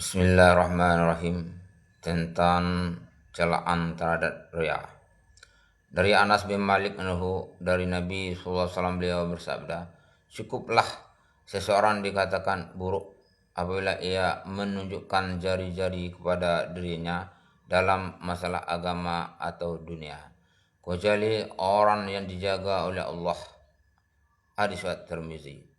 Bismillahirrahmanirrahim. Tentang celaan terhadap riya. Dari Anas bin Malik anhu dari Nabi SAW beliau bersabda, cukuplah seseorang dikatakan buruk apabila ia menunjukkan jari-jari kepada dirinya dalam masalah agama atau dunia, kecuali orang yang dijaga oleh Allah. Hadis riwayat Tirmizi.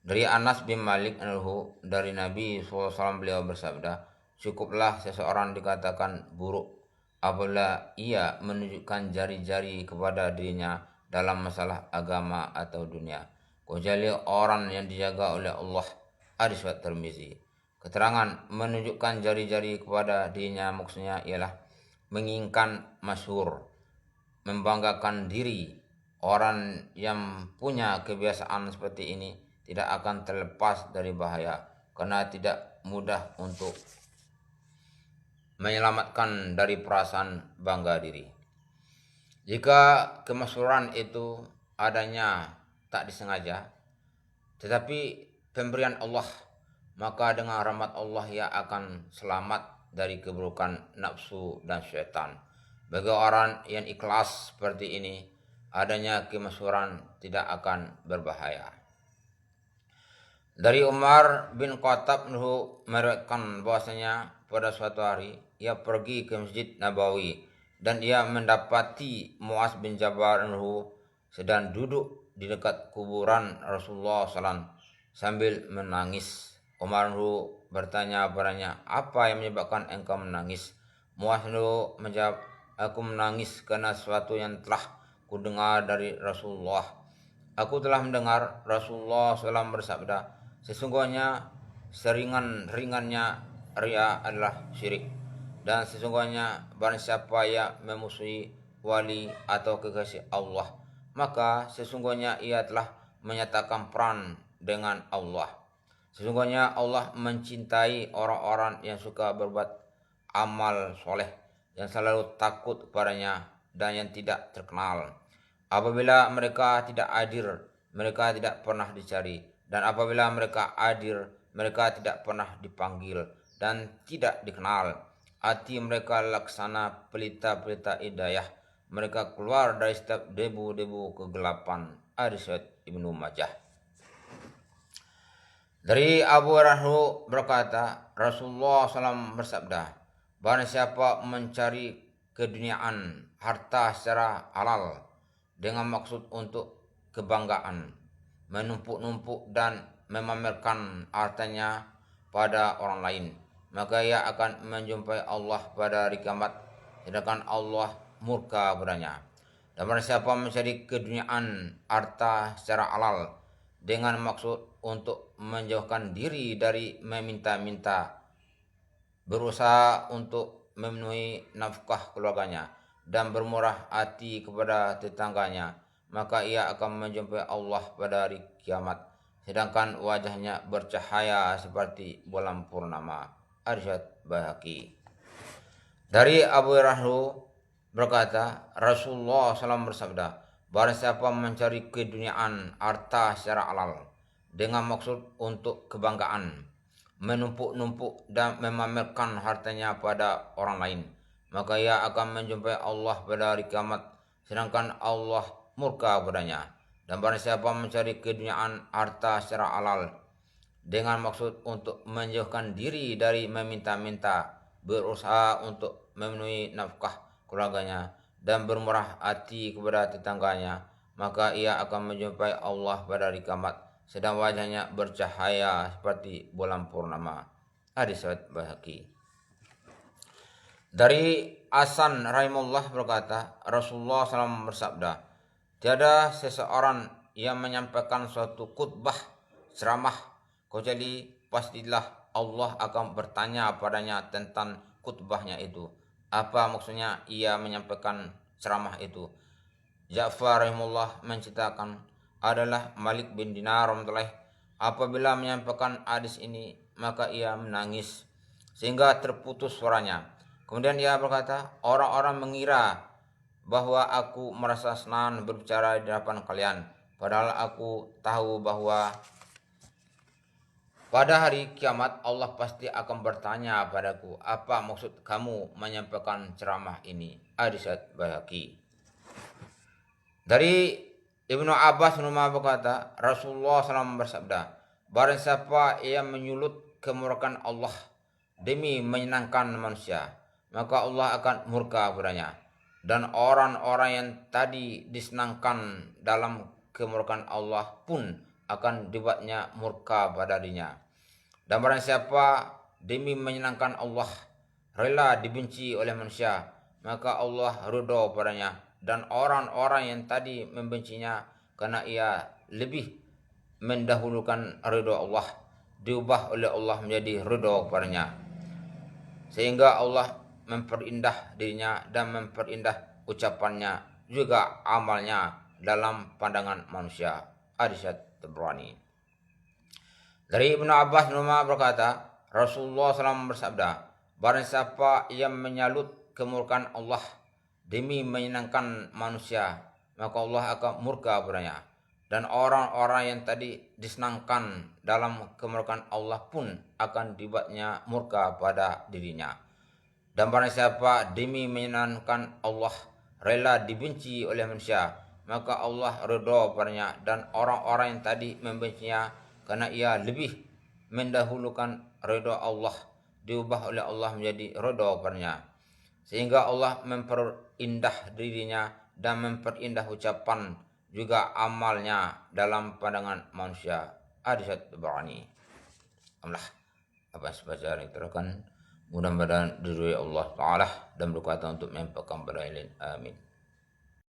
Dari Anas bin Malik anhu dari Nabi SAW beliau bersabda, cukuplah seseorang dikatakan buruk apabila ia menunjukkan jari-jari kepada dirinya dalam masalah agama atau dunia, kecuali orang yang dijaga oleh Allah. Hadis riwayat Tirmizi. Keterangan menunjukkan jari-jari kepada dirinya maksudnya ialah menginginkan masyhur, membanggakan diri. Orang yang punya kebiasaan seperti ini tidak akan terlepas dari bahaya, karena tidak mudah untuk menyelamatkan dari perasaan bangga diri. Jika kemasyhuran itu adanya tak disengaja, tetapi pemberian Allah, maka dengan rahmat Allah ia akan selamat dari keburukan nafsu dan syaitan. Bagi orang yang ikhlas seperti ini, adanya kemasyhuran tidak akan berbahaya. Dari Umar bin Khattab meriwayatkan bahwasanya pada suatu hari ia pergi ke Masjid Nabawi dan ia mendapati Muaz bin Jabal sedang duduk di dekat kuburan Rasulullah SAW sambil menangis. Umar bertanya padanya, apa yang menyebabkan engkau menangis? Muaz menjawab, aku menangis karena sesuatu yang telah kudengar dari Rasulullah. Aku telah mendengar Rasulullah SAW bersabda, sesungguhnya seringan-ringannya riya adalah syirik, dan sesungguhnya barang siapa yang memusuhi wali atau kekasih Allah, maka sesungguhnya ia telah menyatakan perang dengan Allah. Sesungguhnya Allah mencintai orang-orang yang suka berbuat amal soleh, yang selalu takut kepadanya dan yang tidak terkenal. Apabila mereka tidak hadir, mereka tidak pernah dicari, dan apabila mereka hadir, mereka tidak pernah dipanggil dan tidak dikenal. Hati mereka laksana pelita-pelita hidayah, mereka keluar dari setiap debu-debu kegelapan. Hadis riwayat Ibnu Majah. Dari Abu Hurairah berkata, Rasulullah SAW bersabda, barang siapa mencari keduniaan harta secara halal dengan maksud untuk kebanggaan, menumpuk-numpuk dan memamerkan hartanya pada orang lain, maka ia akan menjumpai Allah pada hari kiamat, sedangkan Allah murka padanya. Dan barang siapa mencari keduniaan harta secara halal dengan maksud untuk menjauhkan diri dari meminta-minta, berusaha untuk memenuhi nafkah keluarganya, dan bermurah hati kepada tetangganya, maka ia akan menjumpai Allah pada hari kiamat, sedangkan wajahnya bercahaya seperti bulan purnama. Arsyad Baihaqi. Dari Abu Hurairah berkata, Rasulullah SAW bersabda, barang siapa mencari keduniaan harta secara halal dengan maksud untuk kebanggaan, menumpuk-numpuk dan memamerkan hartanya pada orang lain, maka ia akan menjumpai Allah pada hari kiamat, sedangkan Allah murka padanya. Dan barang siapa mencari keduniaan harta secara halal dengan maksud untuk menjauhkan diri dari meminta-minta, berusaha untuk memenuhi nafkah keluarganya, dan bermurah hati kepada tetangganya, maka ia akan menjumpai Allah pada hari kiamat, sedang wajahnya bercahaya seperti bulan purnama. Hadis riwayat Baihaqi. Dari Hasan rahimahullah berkata, Rasulullah SAW bersabda, tiada seseorang yang menyampaikan suatu khutbah ceramah kecuali pastilah Allah akan bertanya padanya tentang khutbahnya itu. Apa maksudnya ia menyampaikan ceramah itu? Ja'far rahimahullah menceritakan, adalah Malik bin Dinar rahimahullah, apabila menyampaikan hadis ini maka ia menangis sehingga terputus suaranya. Kemudian ia berkata, orang-orang mengira bahwa aku merasa senang berbicara di hadapan kalian, padahal aku tahu bahwa Pada hari kiamat Allah pasti akan bertanya padaku, apa maksud kamu menyampaikan ceramah ini? Hadis Baihaqi. Dari Ibnu Abbas berkata, Rasulullah SAW bersabda, barang siapa yang menyulut kemurkaan Allah demi menyenangkan manusia, maka Allah akan murka padanya. Dan orang-orang yang tadi disenangkan dalam kemurkaan Allah pun akan dibuatnya murka pada dirinya. Dan barang siapa demi menyenangkan Allah rela dibenci oleh manusia, maka Allah ridha padanya. Dan orang-orang yang tadi membencinya karena ia lebih mendahulukan ridha Allah, diubah oleh Allah menjadi ridha padanya. Sehingga Allah memperindah dirinya dan memperindah ucapannya juga amalnya dalam pandangan manusia. Hadis Tabrani. Dari Ibnu Abbas berkata, Rasulullah SAW bersabda, barang siapa yang menyalut kemurkaan Allah demi menyenangkan manusia, maka Allah akan murka padanya. Dan orang-orang yang tadi disenangkan dalam kemurkaan Allah pun akan dibuatnya murka pada dirinya. Dan barang siapa demi menyenangkan Allah rela dibenci oleh manusia, maka Allah ridha padanya. Dan orang-orang yang tadi membencinya karena ia lebih mendahulukan ridha Allah, diubah oleh Allah menjadi ridha padanya. Sehingga Allah memperindah dirinya dan memperindah ucapan juga amalnya dalam pandangan manusia. Hadis Tabrani. Alhamdulillah, apa sebacaan yang terangkan mudah-mudahan diridhoi Allah Ta'ala dan berkata untuk menyampaikan pada ilin. Amin.